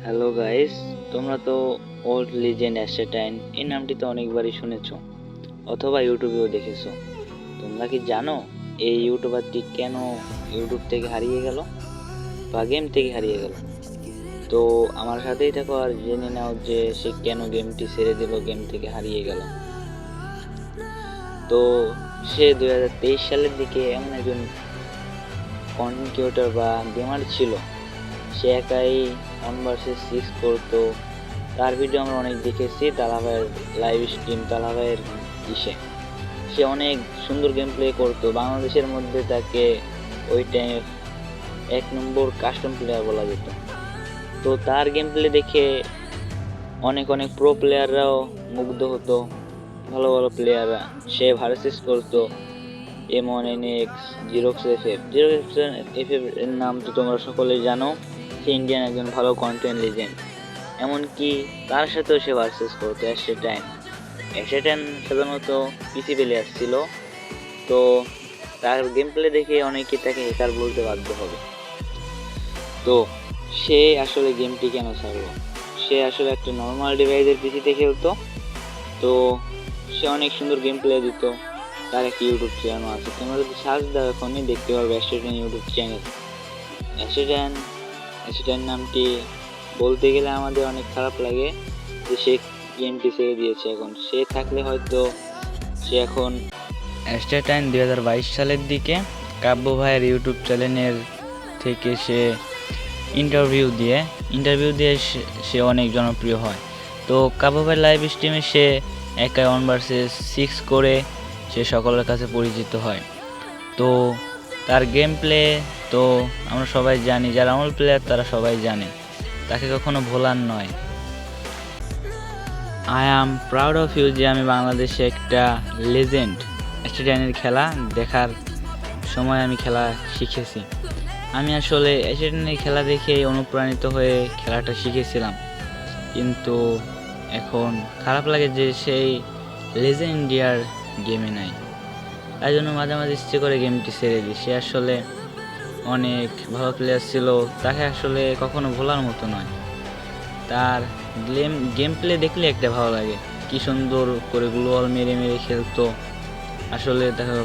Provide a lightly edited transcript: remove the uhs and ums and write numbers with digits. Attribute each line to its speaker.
Speaker 1: Hello guys, তোমরা তো old legend অ্যাশেটাইন এই নামটি তো অনেকবারই শুনেছো অথবা ইউটিউবেও দেখেছো। তোমরা কি জানো এই ইউটিউবারটি কেন ইউটিউব থেকে হারিয়ে গেল বা গেম থেকে হারিয়ে গেল? তো আমার সাথেই থাকো আর জেনে নাও যে সে কেন গেমটি ছেড়ে দিল, গেম থেকে হারিয়ে গেল। তো সে 2023 সালের দিকে এমন একজন কন্টেন্ট ক্রিয়েটর বা গেমার ছিল, সে একাই 1 vs 6 করতো। তার ভিডিও আমরা অনেক দেখেছি, তালাভাইয়ের লাইভ স্ট্রিম, তালাভাইয়ের ইসে সে অনেক সুন্দর গেম প্লে করতো। বাংলাদেশের মধ্যে তাকে ওই টাইমে 1 নম্বর কাস্টম প্লেয়ার বলা যেত। তো তার গেম প্লে দেখে অনেক অনেক প্রো প্লেয়াররাও মুগ্ধ হতো, ভালো ভালো প্লেয়াররা। সে ভার্সেস করতো M1NX, Xerox FF. Xerox FF এর নাম তো তোমরা সকলেই জানো, সে ইন্ডিয়ান একজন ভালো কন্টেন্ট লিজেন্ড। এমনকি তার সাথেও সে ভার্সেস করতো অ্যাশেটাইন। অ্যাশেটাইন সাধারণত পিসি প্লেয়ার ছিল, তো তার গেম প্লে দেখে অনেকে তাকে হ্যাকার বলতে বাধ্য হবে। তো সে আসলে গেমটি কেন ছাড়লো? সে আসলে একটা নর্মাল ডিভাইসের পিসিতে খেলতো। তো সে অনেক সুন্দর গেম প্লে দিত। তার একটি ইউটিউব চ্যানেল আছে, তোমরা যদি সার্চ দাও এখনই দেখতে পারবে অ্যাশেটাইন ইউটিউব চ্যানেল। অ্যাশেটাইন অ্যাশেটাইন নামটি বলতে গেলে আমাদের অনেক খারাপ লাগে যে সে গেমটি ছেড়ে দিয়েছে। এখন সে থাকলে হয়তো সে এখন অ্যাশেটাইন 2022 সালের দিকে কাব্য ভাইয়ের ইউটিউব চ্যানেলের থেকে সে ইন্টারভিউ দিয়ে সে অনেক জনপ্রিয় হয়। তো কাব্য ভাইয়ের লাইভ স্ট্রিমে সে একাই 1 vs 6 করে সে সকলের কাছে পরিচিত হয়। তো তার গেম প্লে তো আমরা সবাই জানি, যারা আমল প্লেয়ার তারা সবাই জানে, তাকে কখনো ভোলার নয়। I am proud of you যে আমি বাংলাদেশে একটা লেজেন্ড অ্যাশেটাইনের খেলা দেখার সময় আমি খেলা শিখেছি। আমি আসলে অ্যাশেটাইনের খেলা দেখে অনুপ্রাণিত হয়ে খেলাটা শিখেছিলাম, কিন্তু এখন খারাপ লাগে যে সেই লেজেন্ডিয়ার গেমে নাই। তাই জন্য মাঝে মাঝে ইচ্ছে করে গেমটি ছেড়ে দিই। সে আসলে অনেক ভালো প্লেয়ার ছিল, তাকে আসলে কখনো ভোলার মতো নয়। তার গেম প্লে দেখলে একটা ভালো লাগে, কি সুন্দর করে গ্লোয়াল মেরে মেরে খেলতো। আসলে দেখা